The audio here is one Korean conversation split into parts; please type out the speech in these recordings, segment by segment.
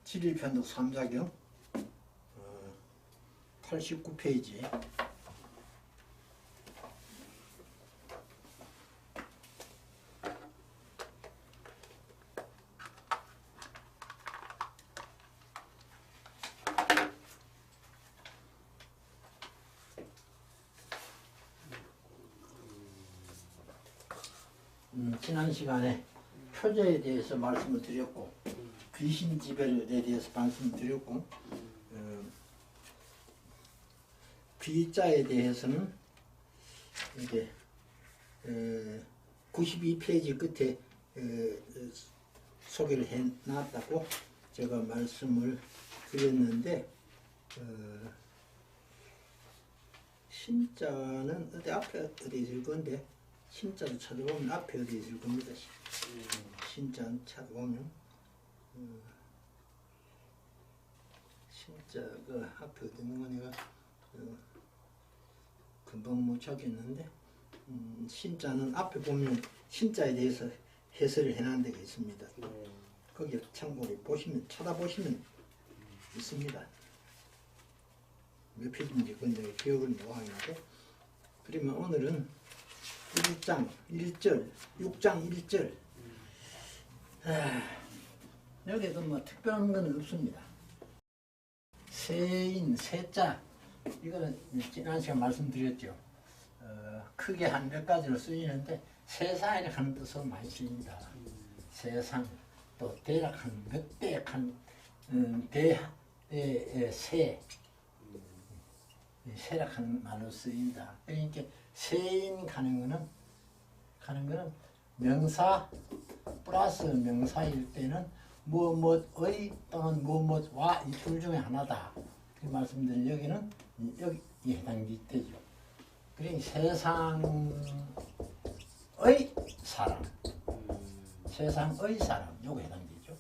지리편도 3자경 89페이지. 지난 시간에 표제에 대해서 말씀을 드렸고 귀신 지배에 대해서 말씀을 드렸고 귀자에 대해서는 이제 92페이지 끝에 소개를 해놨다고 제가 말씀을 드렸는데 신자는 어디 앞에 어디 있을 건데 신자를 찾아보면 앞에 어디 있을 겁니다. 신자는 찾아보면 신자가 앞에 어디 있는 거 내가 금방 못 찾겠는데 신자는 앞에 보면 신자에 대해서 해설을 해놓은 데가 있습니다. 거기 참고로 보시면 찾아보시면 있습니다. 몇 페이지인지 그건 내가 기억을 못 하는데 그러면 오늘은 1장 1절 6장 1절 여기도 뭐 특별한 건 없습니다. 세인 세자 이거는 지난 시간 말씀드렸죠. 크게 한 몇 가지로 쓰이는데 세상이라는 하는 뜻으로 많이 쓰입니다. 세상 또 대략 한 몇 대한 대의 세 세락하는 말로 쓰인다. 그러니까 세인 가는 거는 명사 플러스 명사일 때는 뭐뭐의 또는 뭐뭐와 이 둘 중에 하나다. 그 말씀드린 여기는 여기에 해당이 되죠. 그러니까 세상의 사람, 세상의 사람 요거 해당되죠.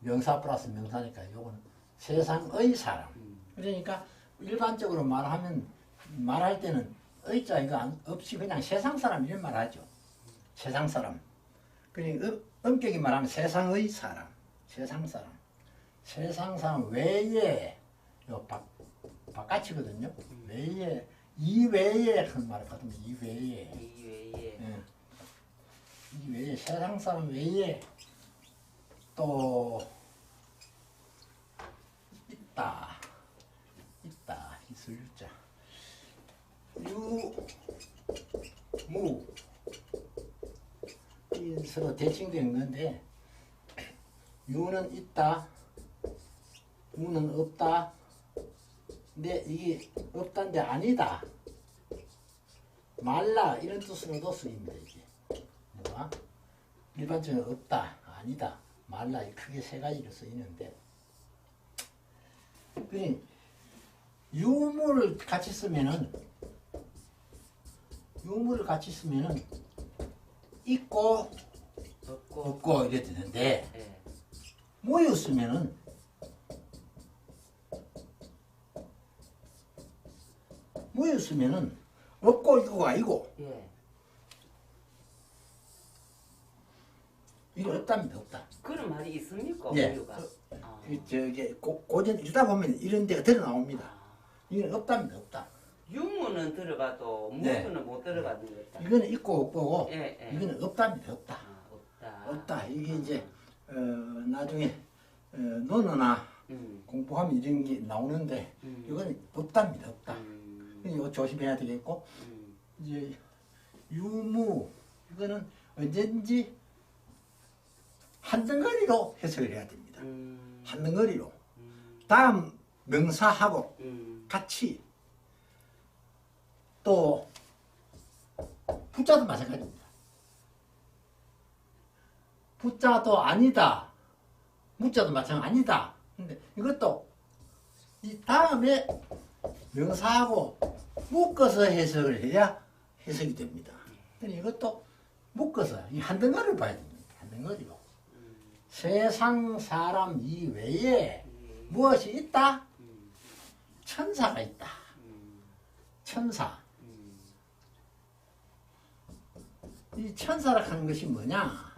명사 플러스 명사니까 요거는 세상의 사람. 그러니까 일반적으로 말할 때는 의자 이거 없이 그냥 세상 사람 이런 말 하죠. 세상 사람. 그러니까 엄격히 말하면 세상의 사람, 세상 사람. 세상 사람 외에 요 바깥이거든요. 외에 이외에 그런 말을 받으면 이외에. 예. 이외에 세상 사람 외에 또 있다. 있을 자. 무 이 서로 대칭된 건데 유는 있다, 무는 없다. 근데 이게 없다인데 아니다, 말라 이런 뜻으로도 쓰입니다. 이게 뭐가 일반적으로 없다, 아니다, 말라 크게 세 가지로 쓰이는데 그러니 유무를 같이 쓰면은 있고 없고 이래 되는데 무였으면은 없고 있고가 아니고 이거 없답니다. 없다. 그런 말이 있습니까? 예. 저기 고전 읽다 보면 이런 데가 드러 나옵니다. 이건 없답니다. 없다. 유무는 들어가도 무는 못 들어가는 거다. 이거는 있고 없고고 이거는 없답니다. 없다. 없다. 이게 이제 나중에 논어나 공부하면 이런 게 나오는데 이거는 없답니다. 없다. 이거 조심해야 되겠고 이제 유무 이거는 언제든지 한 덩어리로 해석을 해야 됩니다. 한 덩어리로. 다음 명사하고 같이 또 부자도 마찬가지입니다. 부자도 아니다, 무자도 마찬가지 아니다. 근데 이것도 이 다음에 명사하고 묶어서 해석을 해야 해석이 됩니다. 그러니 이것도 묶어서 이 한 덩어리를 봐야 됩니다. 한 덩어리로. 세상 사람 이외에 무엇이 있다? 천사가 있다. 천사. 이 천사라 하는 것이 뭐냐?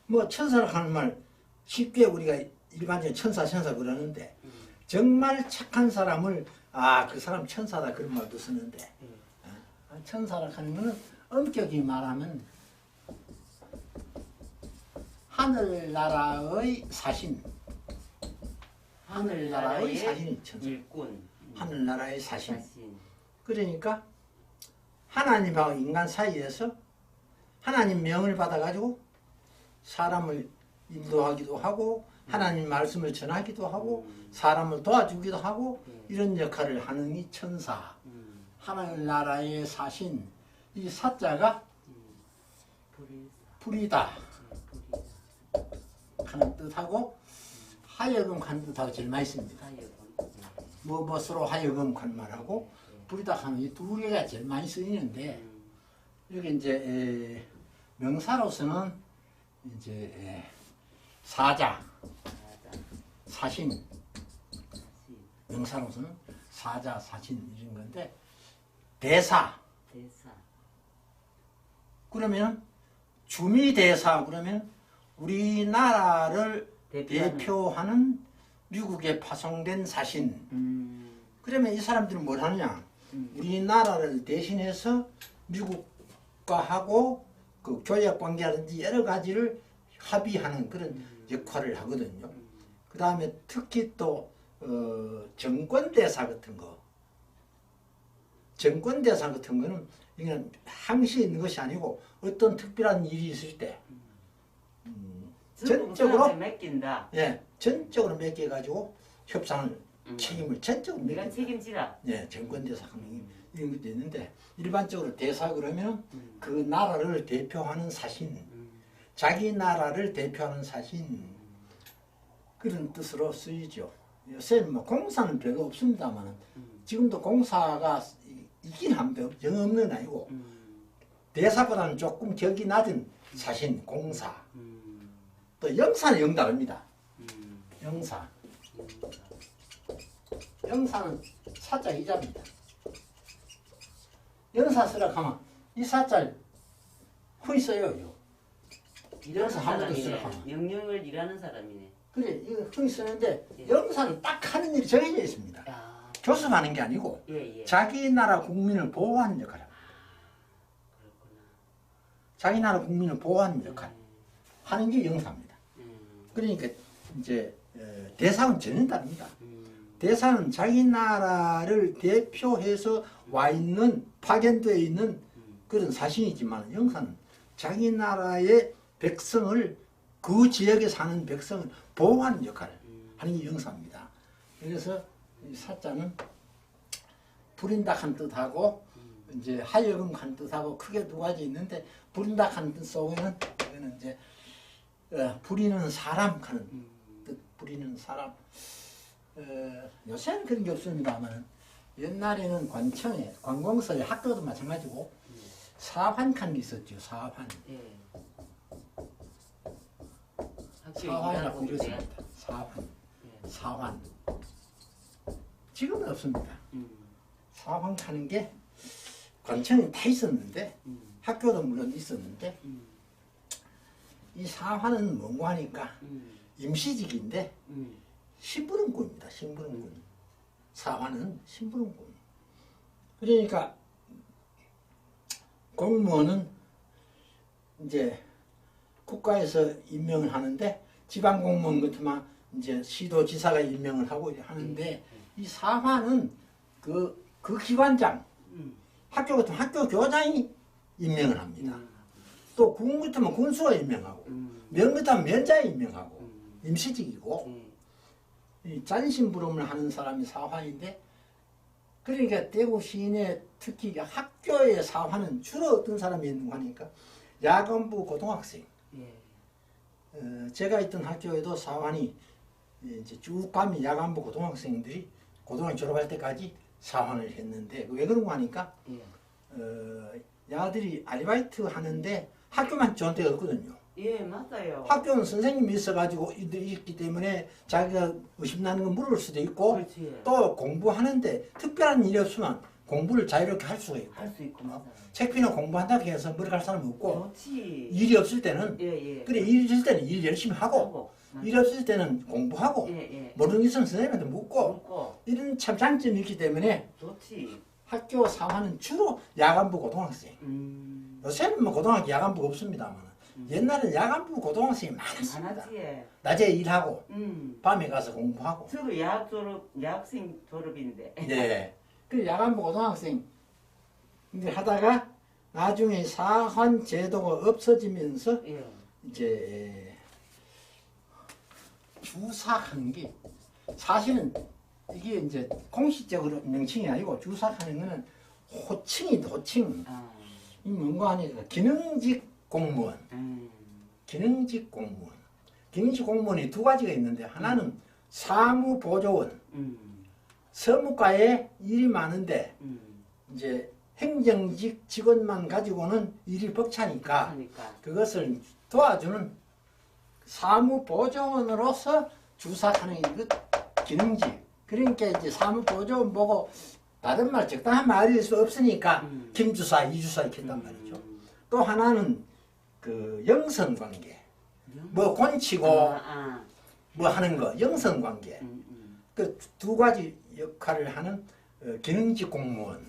뭐 천사라 하는 말 쉽게 우리가 일반적으로 천사 그러는데 정말 착한 사람을 그 사람 천사다 그런 말도 쓰는데 천사라 하는 거는 엄격히 말하면 하늘나라의 사신, 하늘나라의 사신이 천사. 일꾼. 하늘나라의 사신. 사신. 그러니까 하나님하고 인간 사이에서 하나님 명을 받아가지고 사람을 인도하기도 하고 하나님 말씀을 전하기도 하고 사람을 도와주기도 하고 이런 역할을 하는 이 천사. 하늘나라의 사신. 이 사자가 불이다 하는 뜻하고 하여금 하는 뜻하고 제일 많이 씁니다. 무엇으로 하여금 하는 말하고 불이다 하는 이 두 개가 제일 많이 쓰이는데 여기 이제 명사로서는 이제 사자, 사신, 명사로서는 사자, 사신 이런 건데 대사. 그러면 주미대사 그러면 우리나라를 대표하는 미국에 파송된 사신. 그러면 이 사람들은 뭘 하느냐? 우리나라를 대신해서 미국과 하고 그 교역 관계라든지 여러 가지를 합의하는 그런 역할을 하거든요. 그 다음에 특히 또 정권대사 같은 거. 정권대사 같은 거는 이건 항시 있는 것이 아니고 어떤 특별한 일이 있을 때 전적으로 맡긴다. 예, 전적으로 맡겨가지고 협상을 책임을 전적으로 내가 책임지라. 예, 정권대사 이런 것도 있는데 일반적으로 대사 그러면 그 나라를 대표하는 사신, 자기 나라를 대표하는 사신 그런 뜻으로 쓰이죠. 요새는 뭐 공사는 별거 없습니다만 지금도 공사가 있긴 한데 영 없는 아니고 대사보다는 조금 격이 낮은 사신, 공사. 또 영사는 영다릅니다. 영사. 영사는 사자 이자입니다. 영사 쓰라 하면 이 사자를 흔히 써요. 일하는 영사 한국도 쓰라 사람이네. 하면. 영령을 일하는 사람이네. 그래, 이거 흔히 쓰는데 예. 영사는 딱 하는 일이 정해져 있습니다. 야, 교섭하는 게 아니고 예. 자기 나라 국민을 보호하는 역할을 합니다. 그렇구나. 자기 나라 국민을 보호하는 역할 하는 게 영사입니다. 그러니까 이제 대사는 전혀 다릅니다. 대사는 자기 나라를 대표해서 와 있는 파견되어 있는 그런 사신이지만 영사는 자기 나라의 백성을 그 지역에 사는 백성을 보호하는 역할을 하는 게 영사입니다. 그래서 이 사자는 부린다 한 뜻하고 이제 하여금 한 뜻하고 크게 두 가지 있는데 부린다 한 뜻 속에는 이거는 이제 부리는 사람 하는 뜻, 부리는 사람. 요새는 그런 게 없습니다만 옛날에는 관청에 관공서에 학교도 마찬가지고 사환칸 게 있었죠. 사환. 예. 사환이라고 이랬습니다. 사환. 사환. 지금은 없습니다. 사환 하는 게 관청에 다 있었는데 학교도 물론 있었는데 이 사환은 뭔고 하니까 임시직인데 심부름꾼입니다. 심부름꾼. 사환은 심부름꾼. 그러니까 공무원은 이제 국가에서 임명을 하는데 지방 공무원 같으면 이제 시도지사가 임명을 하고 하는데 이 사환은 그 기관장, 학교 같으면 학교 교장이 임명을 합니다. 또 군 같으면 군수가 임명하고 면 같으면 면장이 임명하고 임시직이고 이 잔심부름을 하는 사람이 사환인데 그러니까 대구 시내 특히 학교의 사환은 주로 어떤 사람이 있는가 하니까 야간부 고등학생. 제가 있던 학교에도 사환이 이제 쭉 가면 야간부 고등학생들이 고등학교 졸업할 때까지 사환을 했는데 왜 그런가 하니까 야들이 아르바이트 하는데 학교만 좋은 데가 없거든요. 예, 맞아요. 학교는 선생님이 있어가지고 있기 때문에 자기가 의심나는 거 물을 수도 있고 그렇지. 또 공부하는데 특별한 일이 없으면 공부를 자유롭게 할 수가 있고 할 수 있고 맞아요. 책 피는 공부한다고 해서 머리 갈 사람은 없고 좋지. 일이 없을 때는 예, 예. 그래 일이 있을 때는 일 열심히 하고 맞아요. 일 없을 때는 공부하고 예, 예. 모르는 게 있으면 선생님한테 묻고 먹고 이런 참 장점이 있기 때문에 좋지. 학교 생활은 주로 야간부 고등학생. 요새는 뭐 고등학교 야간부가 없습니다만 옛날에는 야간부 고등학생이 많았습니다. 많았지. 예. 낮에 일하고 음. 밤에 가서 공부하고. 저도 야학생 졸업인데. 네. 그 야간부 고등학생 근데 하다가 나중에 사환 제도가 없어지면서 예. 이제 주사하는 게 사실은 이게 이제 공식적으로 명칭이 아니고 주사하는 거는 호칭이다 호칭. 아. 이 뭔가 하니까 기능직 공무원. 기능직 공무원. 기능직 공무원이 두 가지가 있는데 하나는 사무보조원. 서무과에 일이 많은데 이제 행정직 직원만 가지고는 일이 벅차니까 하니까. 그것을 도와주는 사무보조원으로서 주사하는 그 기능직. 그러니까 이제 사무보조원 보고 다른 말 적당한 말일 수 없으니까 김주사, 이주사 이렇게 했단 말이죠. 또 하나는 그 영선관계. 뭐 곤치고 뭐 하는 거 영선관계. 그 두 가지 역할을 하는 기능직 공무원이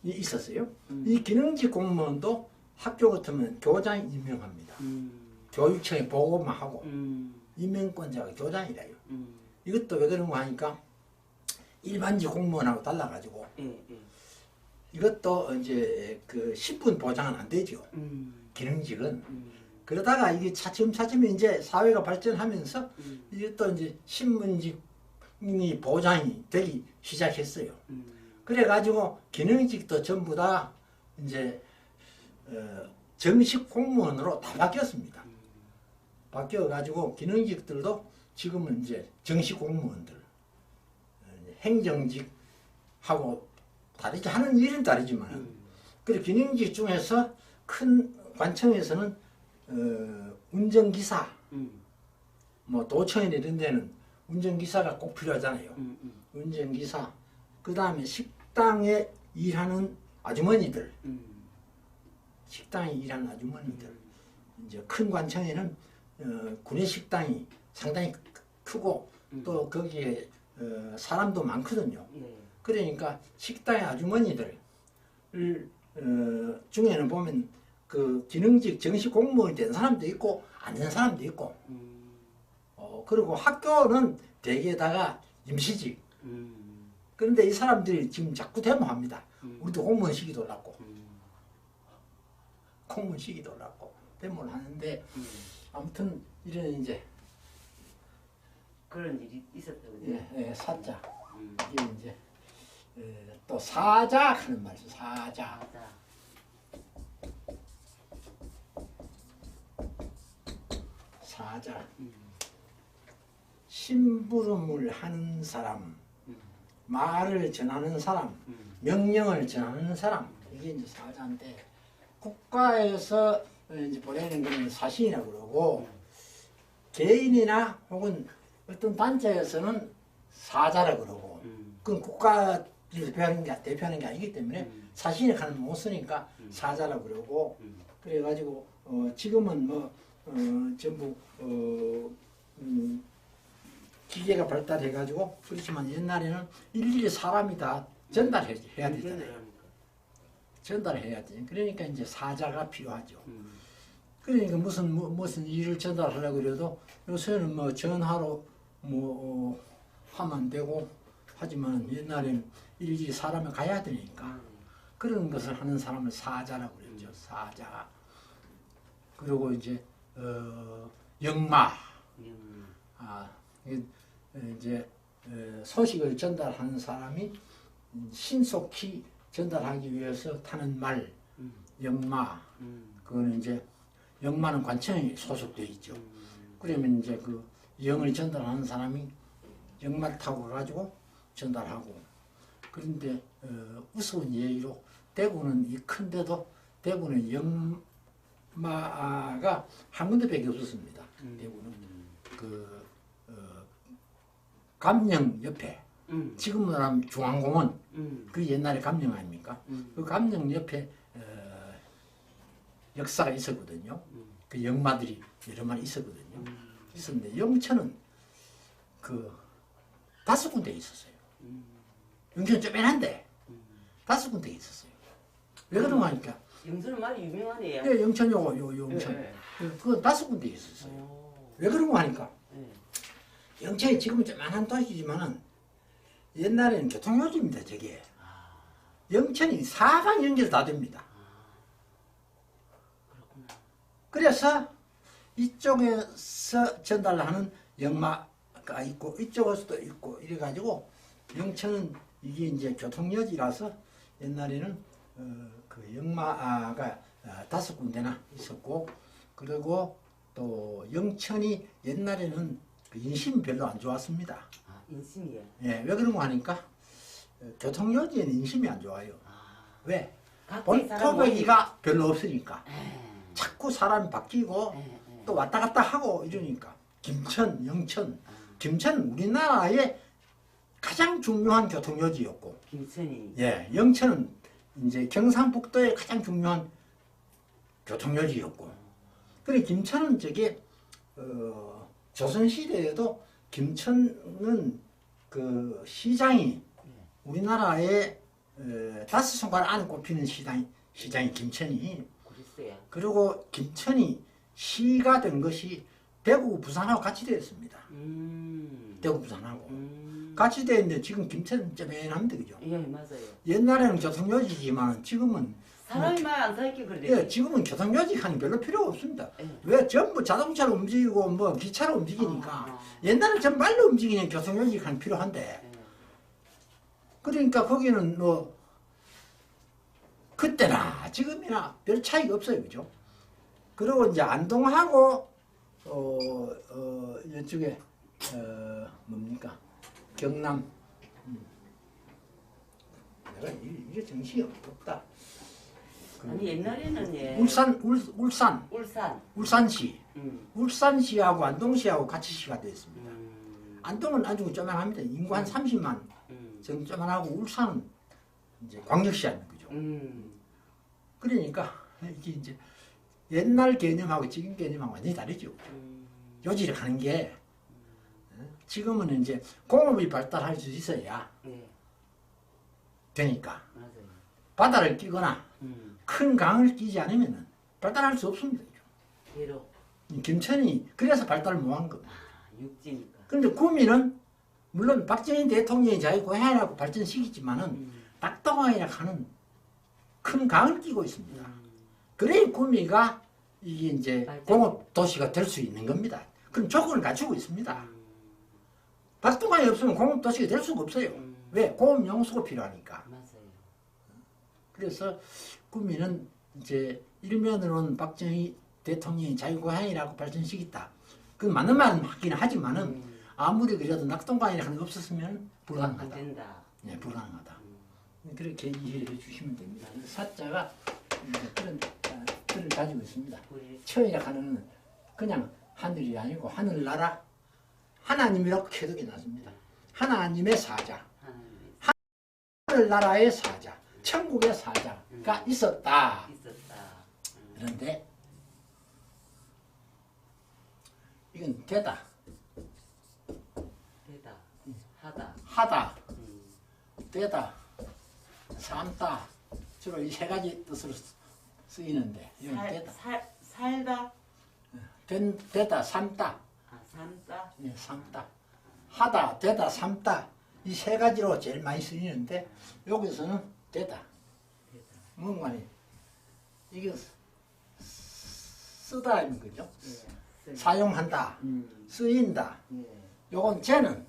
있었어요. 이 기능직 공무원도 학교 같으면 교장이 임명합니다. 교육청에 보고만 하고 임명권자가 교장이래요. 이것도 왜 그런 거 하니까 일반직 공무원하고 달라가지고 이것도 이제 그 10분 보장은 안 되죠. 기능직은. 그러다가 이게 차츰차츰 이제 사회가 발전하면서 이것도 이제 신문직이 보장이 되기 시작했어요. 그래가지고 기능직도 전부 다 이제 정식 공무원으로 다 바뀌었습니다. 바뀌어가지고 기능직들도 지금은 이제 정식 공무원들, 행정직하고 다르지 하는 일은 다르지만, 그리고 기능직 중에서 큰 관청에서는 운전기사, 뭐 도청이나 이런 데는 운전기사가 꼭 필요하잖아요. 운전기사, 그 다음에 식당에 일하는 아주머니들, 식당에 일하는 아주머니들, 이제 큰 관청에는 구내식당이 상당히 크고 또 거기에 사람도 많거든요. 그러니까 식당의 아주머니들 중에는 보면 그 기능직 정식 공무원이 된 사람도 있고 안 된 사람도 있고 그리고 학교는 대개다가 임시직. 그런데 이 사람들이 지금 자꾸 데모합니다. 우리도 공무원 시기도 올랐고 공무원 시기도 올랐고 데모를 하는데 아무튼 이런 이제 그런 일이 있었다고요. 예, 사자. 이게 이제 또 사자 하는 말이죠. 사자. 사자. 심부름을 하는 사람, 말을 전하는 사람, 명령을 전하는 사람. 이게 이제 사자인데 국가에서 이제 보내는 거는 사신이라고 그러고 개인이나 혹은 어떤 단체에서는 사자라고 그러고 그건 국가를 대표하는 게 아니기 때문에 사신의 칸을 못 쓰니까 사자라고 그러고 그래가지고 지금은 뭐 전부 기계가 발달해가지고 그렇지만 옛날에는 일일이 사람이 다 전달해야 되잖아요. 전달해야지. 그러니까 이제 사자가 필요하죠. 그러니까 무슨 일을 전달하려고 그래도 요새는 뭐 전화로 뭐 하면 되고 하지만 옛날에는 일일이 사람이 가야 되니까 그런 것을 하는 사람을 사자라고 그랬죠. 사자. 그리고 이제 영마. 이제 소식을 전달하는 사람이 신속히 전달하기 위해서 타는 말, 영마. 그거는 이제 영마는 관청에 소속되어 있죠. 그러면 이제 그 영을 전달하는 사람이 영마를 타고 가가지고 전달하고. 그런데 우스운 예의로 대구는 이 큰데도 대구는 영마가 한 군데밖에 없었습니다. 대구는 그 감령 옆에 지금은 하면 중앙공원. 음. 그 옛날에 감령 아닙니까? 그 감령 옆에 역사가 있었거든요. 그 역마들이 여러 마리 있었거든요. 있었는데 영천은 그 5군데 있었어요. 영천은 쪼맨한데 5군데 있었어요. 왜 그런가 하니까 영천은 말이 유명하네요. 예, 영천 요 영천 예, 그 5군데 있었어요. 오. 왜 그런가 하니까 예. 영천이 지금은 쪼만한 도시지만은 옛날에는 교통요지입니다. 저게 영천이 사방 연결 다 됩니다. 그렇구나. 그래서 이쪽에서 전달하는 연마가 있고 이쪽에서도 있고 이래가지고 영천은 이게 이제 교통여지라서 옛날에는 그 연마가 5군데나 있었고 그리고 또 영천이 옛날에는 그 인심이 별로 안 좋았습니다. 아, 인심이에요. 예, 왜 그런 거 하니까 교통여지에는 인심이 안 좋아요. 왜? 각기 사람 토백이가 별로 없으니까 예. 자꾸 사람이 바뀌고 예, 예. 또 왔다 갔다 하고 이러니까 김천, 영천, 김천은 우리나라의 가장 중요한 교통요지였고 김천이. 예, 영천은 이제 경상북도의 가장 중요한 교통요지였고 그래 김천은 저게 조선시대에도 김천은 그 시장이 우리나라의 5손가락 안에 꼽히는 시장이 김천이 그랬어요. 그리고 김천이 시가 된 것이 대구, 부산하고 같이 되었습니다. 대구, 부산하고 같이 되었는데 지금 김천은 쪼맨합니다. 그죠? 예, 맞아요. 옛날에는 교통요지지만 지금은 사람이 많이 안 살게 그래. 예, 지금은 교통요지 하는 별로 필요가 없습니다. 예. 왜 전부 자동차로 움직이고 뭐 기차로 움직이니까 아. 옛날에 전 말로 움직이는 교통요지 하는 필요한데 예. 그러니까 거기는 뭐 그때나 지금이나 별 차이가 없어요. 그죠? 그리고 이제 안동하고 이쪽에 뭡니까? 경남 내가 이게 정신이 없다. 아니 옛날에는 예. 울산 울산시 울산시하고 안동시하고 같이 시가 됐습니다. 안동은 아주 쪼만합니다. 인구 한 30만 정도 쪼만하고 울산은 이제 광역시 아닙니까? 그죠? 그러니까 이게 이제 옛날 개념하고 지금 개념하고 완전히 다르죠. 요지를 가는 게 지금은 이제 공업이 발달할 수 있어야 예. 되니까 맞아요. 바다를 끼거나 큰 강을 끼지 않으면 발달할 수 없습니다. 대로. 김천이 그래서 발달을 못한 겁니다. 아, 육지니까. 그런데 구미는 물론 박정희 대통령이 자기 고향이라고 발전시키지만은 낙동강이라 하는 큰 강을 끼고 있습니다. 그래야 구미가 이게 이제 공업 도시가 될 수 있는 겁니다. 그런 조건을 갖추고 있습니다. 낙동강이 없으면 공업 도시가 될 수가 없어요. 왜? 공업 용수가 필요하니까. 맞아요. 그래서 구미는 이제 일면으로는 박정희 대통령이 자기 고향이라고 발전시켰다. 그 맞는 말은 맞긴 하지만은 아무리 그래도 낙동강이라 하는 게 없었으면 불가능하다. 안 된다. 네, 불가능하다. 그렇게 이해해 주시면 됩니다. 사자가 그런 틀을 가지고 있습니다. 천이라 하는 그냥 하늘이 아니고 하늘나라 하나님이라고 해석이 났습니다. 하나님의 사자, 하늘나라의 사자, 천국의 사자가 있었다. 그런데 이건 되다, 하다, 되다, 삶다. 주로 이 세 가지 뜻으로 쓰이는데 이건 되다. 살다. 되다, 삶다. 아, 삶다. 예, 삶다. 하다, 되다, 삶다. 이 세 가지로 제일 많이 쓰이는데 여기서는 되다. 뭔가니 이게 쓰다 하는 거죠. 예. 사용한다, 쓰인다. 예. 요건 쟤는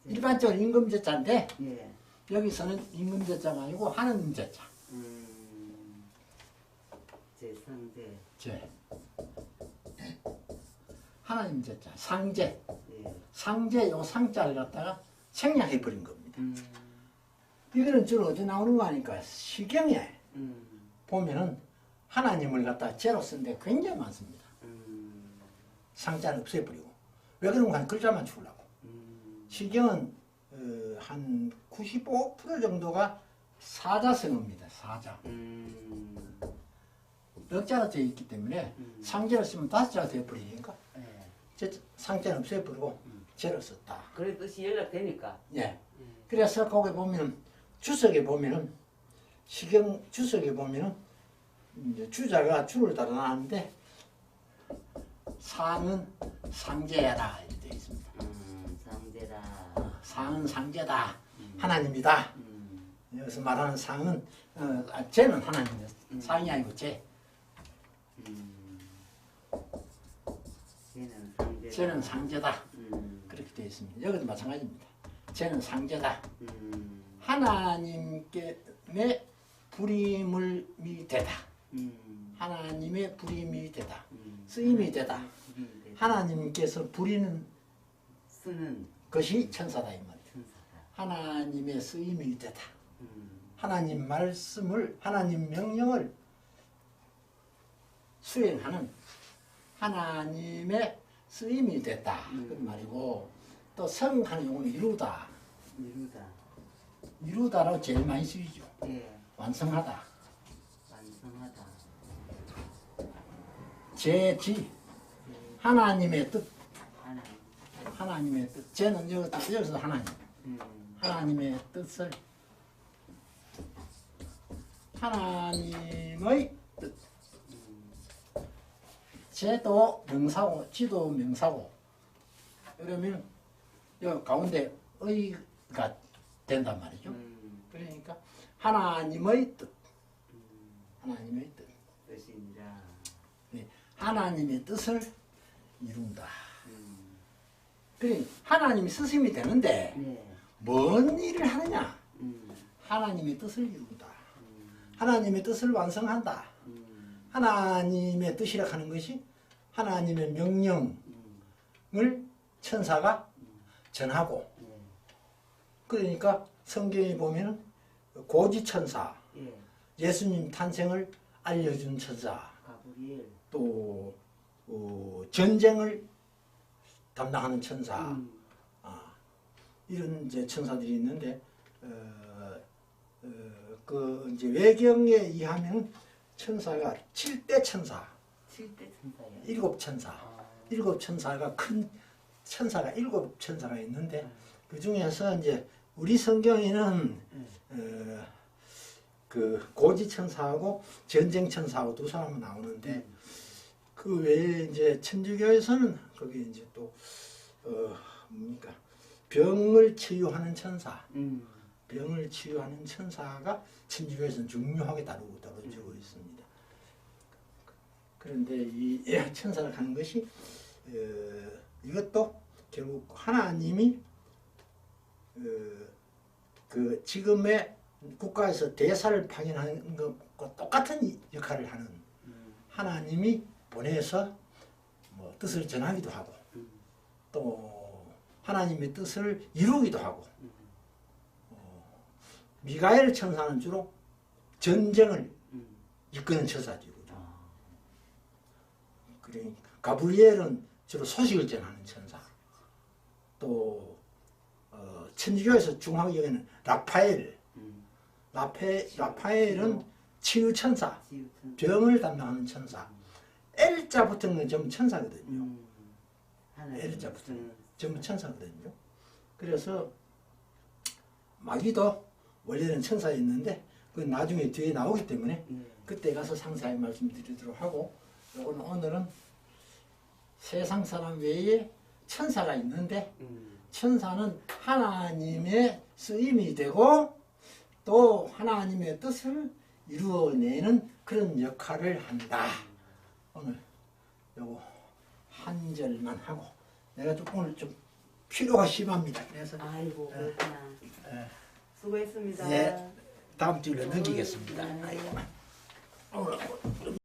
일반적으로 임금제자인데 예. 여기서는 임금제자가 아니고 하느님제자. 제상제. 제. 하나님제자, 상제. 예. 상제 요 상자를 갖다가 생략해버린 겁니다. 이거는 주로 어디 나오는 거 아니까 시경에 보면은 하나님을 갖다가 제로 쓴 데 굉장히 많습니다. 상자를 없애버리고. 왜 그런가 하면 글자만 주려고. 시경은 한 95% 정도가 사자성어입니다. 사자. 넉자가 되어 있기 때문에 상자를 쓰면 다섯자가 되어버리니까 상자는 없애버리고 제를 썼다. 그래 뜻이 연락되니까. 예. 그래서 거기 보면 주석에 보면은 시경 주석에 보면은 이제 주자가 주를 따라 나왔는데 상은 상제라 이렇게 되어 있습니다. 상제다. 상은 상제다. 하나님이다. 여기서 말하는 상은 제는 하나님이다. 상이 아니고 제. 제는 상제다. 그렇게 되어 있습니다. 여기도 마찬가지입니다. 제는 상제다. 하나님께 불임이 되다. 하나님의 불임이 되다. 쓰임이 되다. 하나님께서 부리는 쓰는 것이 천사다 이 말이죠. 하나님의 쓰임이 되다. 하나님 말씀을 하나님 명령을 수행하는 하나님의 쓰임이 됐다. 그런 말이고 또 성하는 용어는 이루다. 이루다. 이루다라고 제일 많이 쓰이죠. 예. 완성하다. 완성하다. 제지 하나님의 뜻. 하나님. 하나님의 뜻. 제는 여기서 하나님. 하나님의 뜻을 하나님의 뜻. 제도 명사고 지도 명사고 그러면 여기 가운데 의가 된단 말이죠. 그러니까 하나님의 뜻. 하나님의 뜻. 뜻이니라. 네, 하나님의 뜻을 이룬다. 그래 하나님이 스승이 되는데 네. 뭔 일을 하느냐? 하나님의 뜻을 이룬다. 하나님의 뜻을 완성한다. 하나님의 뜻이라 하는 것이 하나님의 명령을 천사가 전하고 그러니까 성경에 보면 고지천사 예. 예수님 탄생을 알려준 천사 가브리엘. 또 전쟁을 담당하는 천사 이런 이제 천사들이 있는데 그 이제 외경에 의하면 천사가 7대 천사 7대 천사예요. 7천사 7천사가 큰 천사가 7천사가 있는데 그 중에서 이제 우리 성경에는 그 고지 천사하고 전쟁 천사하고 두 사람은 나오는데 그 외에 이제 천주교에서는 거기 이제 또 뭡니까 병을 치유하는 천사, 병을 치유하는 천사가 천주교에서는 중요하게 다뤄지고 있습니다. 그런데 이 천사를 하는 것이 이것도 결국 하나님이 그 지금의 국가에서 대사를 파견하는 것과 똑같은 역할을 하는 하나님이 보내서 뭐 뜻을 전하기도 하고 또 하나님의 뜻을 이루기도 하고 미가엘 천사는 주로 전쟁을 이끄는 천사죠. 그러니까 가브리엘은 주로 소식을 전하는 천사. 또 천주교에서 중요하게 여기는 라파엘은 치유 천사, 병을 담당하는 천사. L자 붙은 건 전부 천사거든요. L자 붙은 건 전부 천사거든요. 그래서 마귀도 원래는 천사였는데 그 나중에 뒤에 나오기 때문에 그때 가서 상세하게 말씀드리도록 하고 오늘은 세상 사람 외에 천사가 있는데 천사는 하나님의 쓰임이 되고 또 하나님의 뜻을 이루어내는 그런 역할을 한다. 오늘 요거 한 절만 하고 내가 좀 오늘 좀 피로가 심합니다. 그래서 아이고 그렇구나. 수고했습니다. 다음 주에 넘기겠습니다. 네. 아이고. 오늘